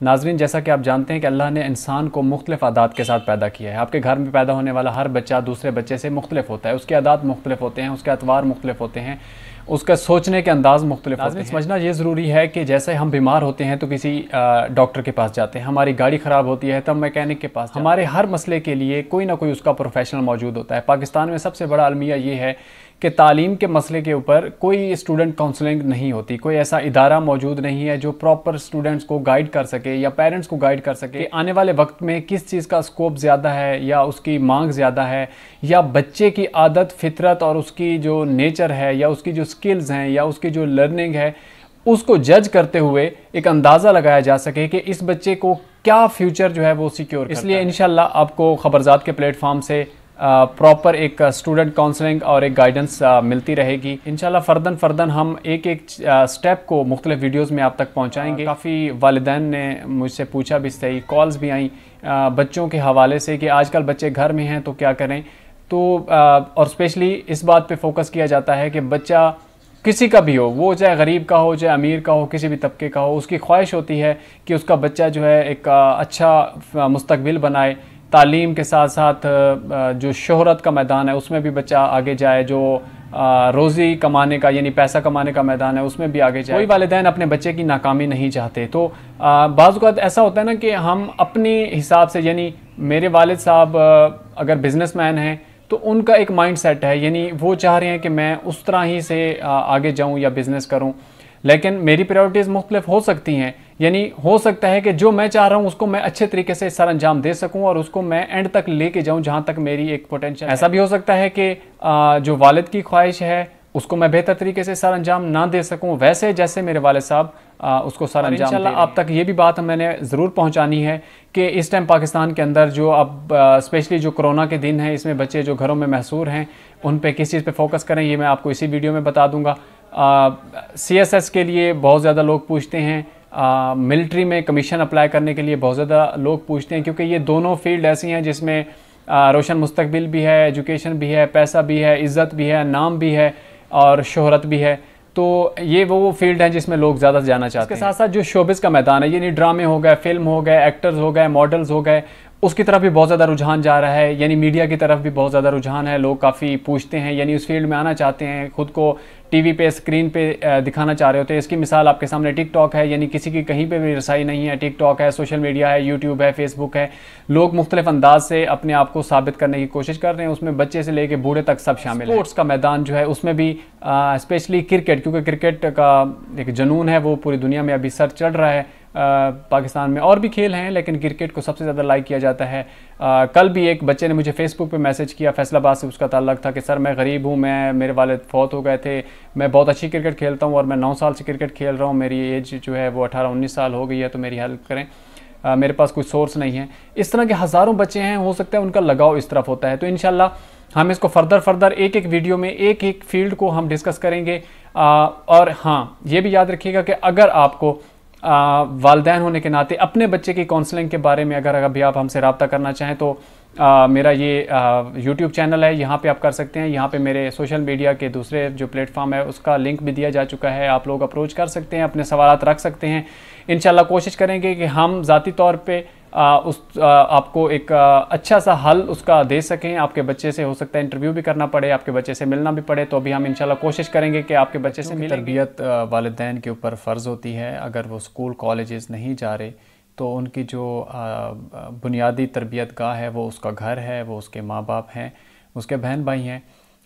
नाज़रीन, जैसा कि आप जानते हैं कि अल्लाह ने इंसान को मुख्तलिफ़ आदात के साथ पैदा किया है। आपके घर में पैदा होने वाला हर बच्चा दूसरे बच्चे से मुख्तलिफ होता है, उसके आदात मुख्तलिफ होते हैं, उसके अतवार मुख्तलिफ होते हैं, उसका सोचने के अंदाज़ मुख्तलिफ होते हैं। समझना ये ज़रूरी है कि जैसे हम बीमार होते हैं तो किसी डॉक्टर के पास जाते हैं, हमारी गाड़ी ख़राब होती है तब मैकेनिक के पास, हमारे हर मसले के लिए कोई ना कोई उसका प्रोफेशनल मौजूद होता है। पाकिस्तान में सबसे बड़ा अलमिया ये है कि तालीम के मसले के ऊपर कोई स्टूडेंट काउंसलिंग नहीं होती, कोई ऐसा इदारा मौजूद नहीं है जो प्रॉपर स्टूडेंट्स को गाइड कर सके या पेरेंट्स को गाइड कर सके कि आने वाले वक्त में किस चीज़ का स्कोप ज़्यादा है या उसकी मांग ज़्यादा है, या बच्चे की आदत, फितरत और उसकी जो नेचर है या उसकी जो स्किल्स हैं या उसकी जो लर्निंग है, उसको जज करते हुए एक अंदाज़ा लगाया जा सके कि इस बच्चे को क्या फ्यूचर जो है वो सिक्योर। इसलिए इंशाल्लाह आपको खबरजात के प्लेटफॉर्म से प्रॉपर एक स्टूडेंट काउंसलिंग और एक गाइडेंस मिलती रहेगी। इंशाल्लाह फ़र्दन हम एक स्टेप को मुख्तलिफ वीडियोस में आप तक पहुंचाएंगे। काफ़ी वालिदैन ने मुझसे पूछा भी सही, कॉल्स भी आई बच्चों के हवाले से कि आजकल बच्चे घर में हैं तो क्या करें। तो और स्पेशली इस बात पे फोकस किया जाता है कि बच्चा किसी का भी हो, वो चाहे गरीब का हो, चाहे अमीर का हो, किसी भी तबके का हो, उसकी ख्वाहिश होती है कि उसका बच्चा जो है एक अच्छा मुस्तकबिल बनाए, तालीम के साथ साथ जो शोहरत का मैदान है उसमें भी बच्चा आगे जाए, जो रोज़ी कमाने का यानी पैसा कमाने का मैदान है उसमें भी आगे जाए। कोई वालिदैन अपने बच्चे की नाकामी नहीं चाहते। तो बाज़ औक़ात ऐसा होता है ना कि हम अपनी हिसाब से, यानी मेरे वालिद साहब अगर बिज़नेसमैन हैं तो उनका एक माइंड सेट है, यानी वो चाह रहे हैं कि मैं उस तरह ही से आगे जाऊँ या बिज़नेस करूँ, लेकिन मेरी प्रायोरिटीज़ मुख्तलिफ हो सकती हैं। यानी हो सकता है कि जो मैं चाह रहा हूँ उसको मैं अच्छे तरीके से सर अंजाम दे सकूँ और उसको मैं एंड तक लेके जाऊँ जहाँ तक मेरी एक पोटेंशियल। ऐसा भी हो सकता है कि जो वालिद की ख्वाहिश है उसको मैं बेहतर तरीके से सर अंजाम ना दे सकूँ वैसे जैसे मेरे वालिद साहब उसको सर अंजाम। इंशाल्लाह आप तक ये भी बात मैंने ज़रूर पहुँचानी है कि इस टाइम पाकिस्तान के अंदर जो अब स्पेशली जो कोरोना के दिन है, इसमें बच्चे जो घरों में महसूर हैं उन पे किस चीज़ पे फोकस करें, ये मैं आपको इसी वीडियो में बता दूंगा। CSS के लिए बहुत ज़्यादा लोग पूछते हैं, मिलिट्री में कमीशन अप्लाई करने के लिए बहुत ज़्यादा लोग पूछते हैं, क्योंकि ये दोनों फील्ड ऐसी हैं जिसमें रोशन मुस्तकबिल भी है, एजुकेशन भी है, पैसा भी है, इज़्ज़त भी है, नाम भी है और शोहरत भी है। तो ये वो फील्ड हैं जिसमें लोग ज़्यादा जाना चाहते हैं। इसके साथ साथ जो शोबिस का मैदान है, यानी ड्रामे हो गए, फिल्म हो गए, एक्टर्स हो गए, मॉडल्स हो गए, उसकी तरफ भी बहुत ज़्यादा रुझान जा रहा है, यानी मीडिया की तरफ भी बहुत ज़्यादा रुझान है। लोग काफ़ी पूछते हैं, यानी उस फील्ड में आना चाहते हैं, ख़ुद को टीवी पे, स्क्रीन पे दिखाना चाह रहे होते हैं। इसकी मिसाल आपके सामने टिकटॉक है, यानी किसी की कहीं पे भी रसाई नहीं है। टिकटॉक है, सोशल मीडिया है, यूट्यूब है, फेसबुक है, लोग मुख्तलिफ अंदाज से अपने आप को साबित करने की कोशिश कर रहे हैं। उसमें बच्चे से लेके बूढ़े तक सब शामिल है। स्पोर्ट्स का मैदान जो है उसमें भी स्पेशली क्रिकेट, क्योंकि क्रिकेट का एक जुनून है, वो पूरी दुनिया में अभी सर चढ़ रहा है। पाकिस्तान में और भी खेल हैं लेकिन क्रिकेट को सबसे ज़्यादा लाइक किया जाता है। कल भी एक बच्चे ने मुझे फेसबुक पे मैसेज किया, फैसलाबाद से उसका ताल्लुक था, कि सर मैं गरीब हूँ, मेरे वालिद फौत हो गए थे, मैं बहुत अच्छी क्रिकेट खेलता हूँ और मैं 9 साल से क्रिकेट खेल रहा हूँ, मेरी एज जो है वो 18-19 साल हो गई है, तो मेरी हेल्प करें, मेरे पास कोई सोर्स नहीं है। इस तरह के हज़ारों बच्चे हैं, हो सकता है उनका लगाव इस तरफ होता है। तो इंशाल्लाह हम इसको फर्दर एक वीडियो में एक फील्ड को हम डिस्कस करेंगे। और हाँ, ये भी याद रखिएगा कि अगर आपको वालिदैन होने के नाते अपने बच्चे की काउंसलिंग के बारे में अगर अभी आप हमसे रब्ता करना चाहें तो मेरा ये YouTube चैनल है, यहाँ पे आप कर सकते हैं। यहाँ पे मेरे सोशल मीडिया के दूसरे जो प्लेटफॉर्म है उसका लिंक भी दिया जा चुका है, आप लोग अप्रोच कर सकते हैं, अपने सवालात रख सकते हैं। इंशाल्लाह कोशिश करेंगे कि हम ज़ाती तौर पे आपको एक अच्छा सा हल उसका दे सकें। आपके बच्चे से हो सकता है इंटरव्यू भी करना पड़े, आपके बच्चे से मिलना भी पड़े, तो अभी हम इंशाल्लाह कोशिश करेंगे कि आपके बच्चे से मिलें। तरबियत वालिदैन के ऊपर फ़र्ज़ होती है। अगर वो स्कूल कॉलेजेस नहीं जा रहे तो उनकी जो बुनियादी तरबियत गाह है वो उसका घर है, वो उसके माँ बाप हैं, उसके बहन भाई हैं।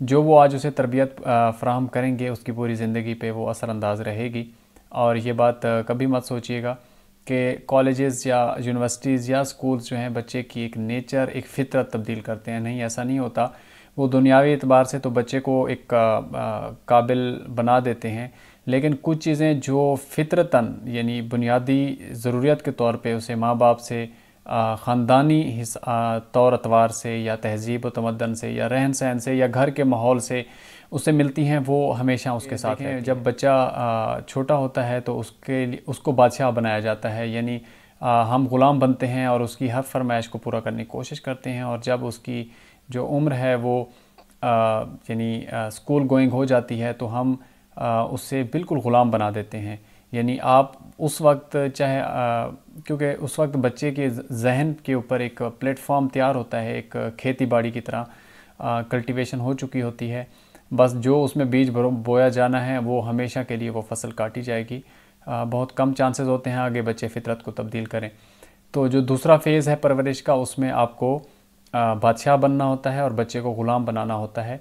जो वो आज उसे तरबियत फ़राहम करेंगे उसकी पूरी ज़िंदगी पे वो असरअंदाज़ रहेगी। और ये बात कभी मत सोचिएगा कि कॉलेजेस या यूनिवर्सिटीज़ या स्कूल्स जो हैं बच्चे की एक नेचर, एक फ़ितरत तब्दील करते हैं। नहीं, ऐसा नहीं होता। वो दुनियावी एतबार से तो बच्चे को एक काबिल बना देते हैं, लेकिन कुछ चीज़ें जो फ़ितरतन यानी बुनियादी ज़रूरियत के तौर पे उसे माँ बाप से, ख़ानदानी तौर अतवार से या तहज़ीब व तमद्दन से या रहन सहन से या घर के माहौल से उससे मिलती हैं, वो हमेशा उसके साथ हैं। जब बच्चा छोटा होता है तो उसको बादशाह बनाया जाता है, यानी हम ग़ुलाम बनते हैं और उसकी हर फरमाइश को पूरा करने की कोशिश करते हैं। और जब उसकी जो उम्र है वो यानी स्कूल गोइंग हो जाती है तो हम उससे बिल्कुल ग़ुलाम बना देते हैं। यानी आप उस वक्त चाहे क्योंकि उस वक्त बच्चे के जहन के ऊपर एक प्लेटफॉर्म तैयार होता है, एक खेती बाड़ी की तरह कल्टीवेशन हो चुकी होती है। बस जो उसमें बीज बोया जाना है वो हमेशा के लिए वो फसल काटी जाएगी। बहुत कम चांसेस होते हैं आगे बच्चे फितरत को तब्दील करें। तो जो दूसरा फेज़ है परवरिश का, उसमें आपको बादशाह बनना होता है और बच्चे को ग़ुलाम बनाना होता है।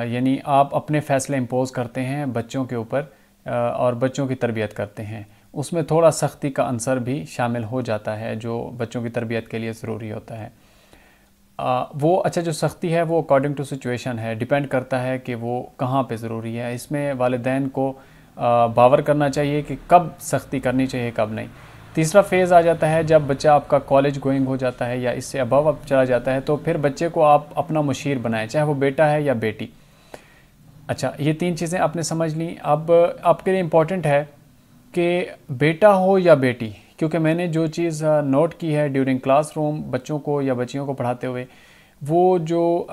यानी आप अपने फ़ैसले इम्पोज़ करते हैं बच्चों के ऊपर और बच्चों की तरबियत करते हैं। उसमें थोड़ा सख्ती का अंसर भी शामिल हो जाता है जो बच्चों की तरबियत के लिए ज़रूरी होता है। वो अच्छा जो सख्ती है वो अकॉर्डिंग टू सिचुएशन है, डिपेंड करता है कि वो कहाँ पे ज़रूरी है। इसमें वालिदैन को बावर करना चाहिए कि कब सख्ती करनी चाहिए कब नहीं। तीसरा फेज़ आ जाता है जब बच्चा आपका कॉलेज गोइंग हो जाता है या इससे अबव अब चला जाता है, तो फिर बच्चे को आप अपना मुशीर बनाएं, चाहे वो बेटा है या बेटी। अच्छा, ये 3 चीज़ें आपने समझ ली। अब आपके लिए इम्पॉर्टेंट है कि बेटा हो या बेटी, क्योंकि मैंने जो चीज़ नोट की है ड्यूरिंग क्लासरूम बच्चों को या बच्चियों को पढ़ाते हुए, वो जो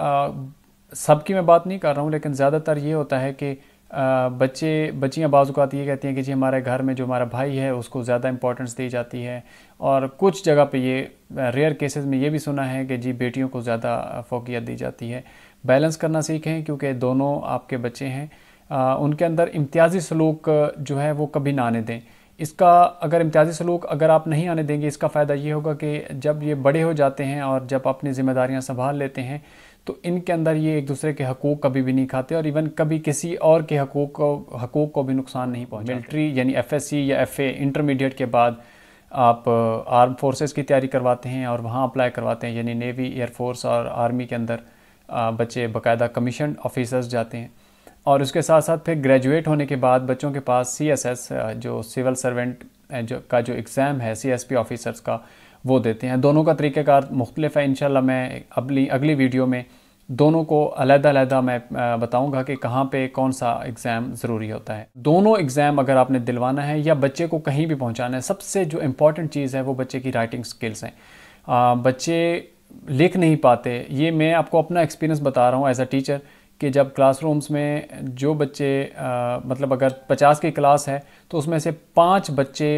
सबकी मैं बात नहीं कर रहा हूँ, लेकिन ज़्यादातर ये होता है कि बच्चियाँ बाज़ औक़ात ये कहती हैं कि जी हमारे घर में जो हमारा भाई है उसको ज़्यादा इंपॉर्टेंस दी जाती है, और कुछ जगह पे ये रेयर केसेस में ये भी सुना है कि जी बेटियों को ज़्यादा फ़ोकियत दी जाती है। बैलेंस करना सीखें, क्योंकि दोनों आपके बच्चे हैं। उनके अंदर इम्तियाज़ी सलूक जो है वो कभी ना आने दें। इसका अगर इम्तियाज़ी सलूक अगर आप नहीं आने देंगे, इसका फ़ायदा ये होगा कि जब ये बड़े हो जाते हैं और जब अपनी ज़िम्मेदारियाँ संभाल लेते हैं, तो इनके अंदर ये एक दूसरे के हकूक़ कभी भी नहीं खाते और इवन कभी किसी और के हकूक़ को भी नुकसान नहीं पहुँचाते। मिलिट्री यानी FSC या FA इंटरमीडिएट के बाद आप आर्म फोर्सेस की तैयारी करवाते हैं और वहाँ अप्लाई करवाते हैं, यानी नेवी, एयरफोर्स और आर्मी के अंदर बच्चे बाकायदा कमीशन ऑफिसर्स जाते हैं। और उसके साथ साथ फिर ग्रेजुएट होने के बाद बच्चों के पास CSS जो सिविल सर्वेंट जो एग्ज़ाम है CSP ऑफिसर्स का, वो देते हैं। दोनों का तरीक़ाकार मुख्तलिफ है। इंशाल्लाह मैं अगली वीडियो में दोनों को अलग-अलग मैं बताऊंगा कि कहाँ पे कौन सा एग्ज़ाम ज़रूरी होता है। दोनों एग्ज़ाम अगर आपने दिलवाना है या बच्चे को कहीं भी पहुँचाना है, सबसे जो इम्पॉर्टेंट चीज़ है वो बच्चे की राइटिंग स्किल्स हैं। बच्चे लिख नहीं पाते, ये मैं आपको अपना एक्सपीरियंस बता रहा हूँ एज अ टीचर, कि जब क्लासरूम्स में जो बच्चे मतलब अगर 50 की क्लास है तो उसमें से 5 बच्चे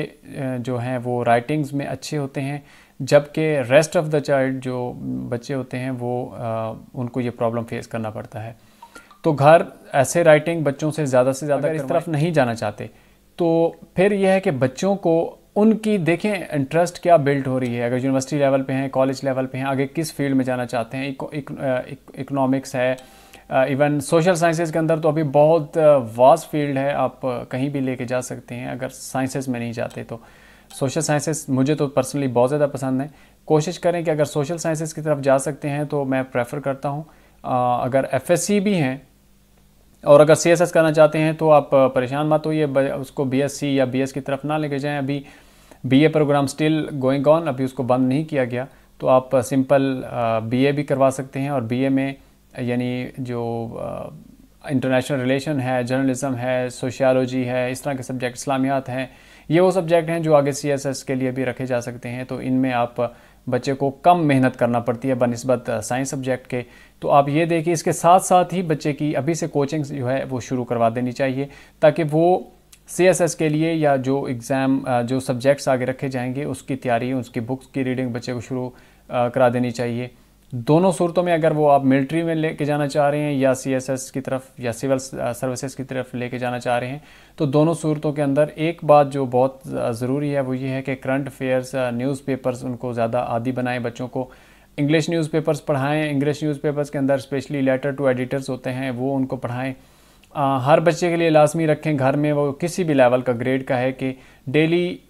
जो हैं वो राइटिंग्स में अच्छे होते हैं, जबकि रेस्ट ऑफ द चाइल्ड जो बच्चे होते हैं वो उनको ये प्रॉब्लम फेस करना पड़ता है। तो घर ऐसे राइटिंग बच्चों से ज़्यादा अगर इस तरफ नहीं जाना चाहते, तो फिर यह है कि बच्चों को उनकी देखें इंटरेस्ट क्या बिल्ड हो रही है। अगर यूनिवर्सिटी लेवल पे हैं, कॉलेज लेवल पे हैं, आगे किस फील्ड में जाना चाहते हैं। इकोनॉमिक्स है, इवन सोशल साइंसेज के अंदर तो अभी बहुत वास्ट फील्ड है, आप कहीं भी लेके जा सकते हैं अगर साइंसेज में नहीं जाते तो। सोशल साइंसेस मुझे तो पर्सनली बहुत ज़्यादा पसंद है। कोशिश करें कि अगर सोशल साइंसेस की तरफ जा सकते हैं तो मैं प्रेफर करता हूँ। अगर FSC भी हैं और अगर CSS करना चाहते हैं तो आप परेशान मत होइए, उसको BSc या BS की तरफ ना लेके जाएं। अभी BA programme still going on, अभी उसको बंद नहीं किया गया, तो आप सिंपल BA भी करवा सकते हैं। और BA में यानी जो इंटरनेशनल रिलेशन है, जर्नलिज्म है, सोशियोलॉजी है, इस तरह के सब्जेक्ट, इस्लामियात हैं, ये वो सब्जेक्ट हैं जो आगे CSS के लिए भी रखे जा सकते हैं। तो इनमें आप बच्चे को कम मेहनत करना पड़ती है बनिस्बत साइंस सब्जेक्ट के। तो आप ये देखिए, इसके साथ साथ ही बच्चे की अभी से कोचिंग जो है वो शुरू करवा देनी चाहिए, ताकि वो CSS के लिए या जो एग्ज़ाम जो सब्जेक्ट्स आगे रखे जाएंगे उसकी तैयारी, उसकी बुक्स की रीडिंग बच्चे को शुरू करा देनी चाहिए। दोनों सूरतों में अगर वो आप मिलिट्री में लेके जाना चाह रहे हैं या CSS की तरफ या सिविल सर्विसेज की तरफ लेके जाना चाह रहे हैं, तो दोनों सूरतों के अंदर एक बात जो बहुत ज़रूरी है वो ये है कि करंट अफेयर्स, न्यूज़पेपर्स उनको ज़्यादा आदी बनाएं। बच्चों को इंग्लिश न्यूज़पेपर्स पढ़ाएं। इंग्लिश न्यूज़पेपर्स के अंदर स्पेशली लेटर टू एडिटर्स होते हैं, वो उनको पढ़ाएं। हर बच्चे के लिए लाजमी रखें घर में, वो किसी भी लेवल का ग्रेड का है, कि डेली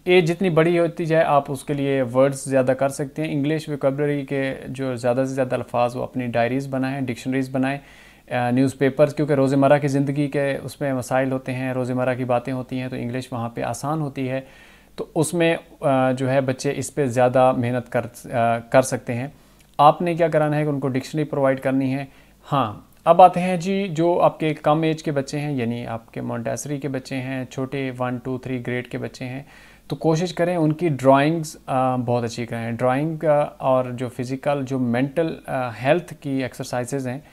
एज जितनी बड़ी होती जाए आप उसके लिए वर्ड्स ज़्यादा कर सकते हैं। इंग्लिश वोकैबुलरी के जो ज़्यादा से ज़्यादा अल्फाज वो अपनी डायरीज़ बनाएं, डिक्शनरीज़ बनाएं। न्यूज़पेपर्स क्योंकि रोज़मर्रा की ज़िंदगी के उसमें मसाइल होते हैं, रोज़मर्रा की बातें होती हैं, तो इंग्लिश वहाँ पे आसान होती है, तो उसमें जो है बच्चे इस पे ज़्यादा मेहनत कर सकते हैं। आपने क्या कराना है कि उनको डिक्शनरी प्रोवाइड करनी है। हाँ, अब आते हैं जी जो आपके कम एज के बच्चे हैं, यानी आपके मोंटेसरी के बच्चे हैं, छोटे 1, 2, 3 ग्रेड के बच्चे हैं, तो कोशिश करें उनकी ड्राइंग्स बहुत अच्छी करें। ड्राइंग और जो फ़िज़िकल जो मेंटल हेल्थ की एक्सरसाइजेज़ हैं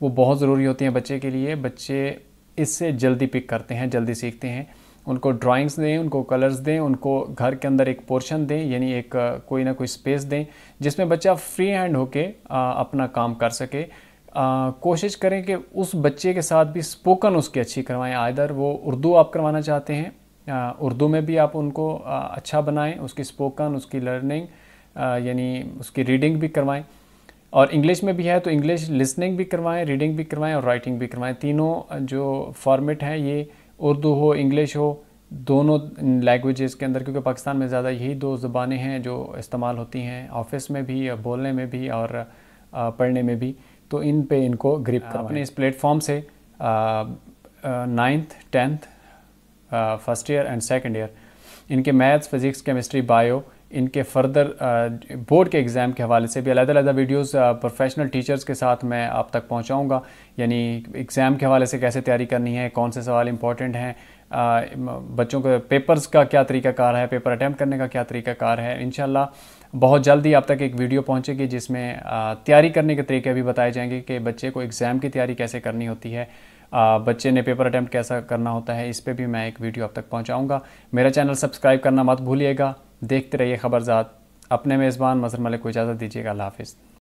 वो बहुत ज़रूरी होती हैं बच्चे के लिए। बच्चे इससे जल्दी पिक करते हैं, जल्दी सीखते हैं। उनको ड्राइंग्स दें, उनको कलर्स दें, उनको घर के अंदर एक पोर्शन दें, यानी एक कोई ना कोई स्पेस दें जिसमें बच्चा फ्री हैंड होके अपना काम कर सके। कोशिश करें कि उस बच्चे के साथ भी स्पोकन उसकी अच्छी करवाएं। आइदर वो उर्दू आप करवाना चाहते हैं, उर्दू में भी आप उनको अच्छा बनाएं, उसकी स्पोकन, उसकी लर्निंग यानी उसकी रीडिंग भी करवाएं। और इंग्लिश में भी है तो इंग्लिश लिसनिंग भी करवाएं, रीडिंग भी करवाएं और राइटिंग भी करवाएं। तीनों जो फॉर्मेट है ये उर्दू हो इंग्लिश हो, दोनों लैंग्वेजेस के अंदर, क्योंकि पाकिस्तान में ज़्यादा यही दो ज़बानें हैं जो इस्तेमाल होती हैं ऑफिस में भी, बोलने में भी और पढ़ने में भी। तो इन पे इनको ग्रिप करवाएं। अपने इस प्लेटफॉर्म से 9th 10th first year and second year इनके मैथ्स, फिज़िक्स, केमिस्ट्री, बायो, इनके फर्दर बोर्ड के एग्ज़ाम के हवाले से भी अलग-अलग वीडियोस प्रोफेशनल टीचर्स के साथ मैं आप तक पहुंचाऊंगा। यानी एग्ज़ाम के हवाले से कैसे तैयारी करनी है, कौन से सवाल इंपॉर्टेंट हैं, बच्चों के पेपर्स का क्या तरीक़ाकार है, पेपर अटैम्प्ट करने का क्या तरीक़ाकार है। इंशाल्लाह बहुत जल्दी आप तक एक वीडियो पहुंचेगी जिसमें तैयारी करने के तरीके भी बताए जाएंगे कि बच्चे को एग्ज़ाम की तैयारी कैसे करनी होती है, बच्चे ने पेपर अटैम्प्ट कैसा करना होता है। इस पे भी मैं एक वीडियो आप तक पहुंचाऊंगा। मेरा चैनल सब्सक्राइब करना मत भूलिएगा। देखते रहिए खबरज़ात। अपने मेज़बान मज़हर मलिक को इजाज़त दीजिएगा। अल्लाह हाफ़िज़।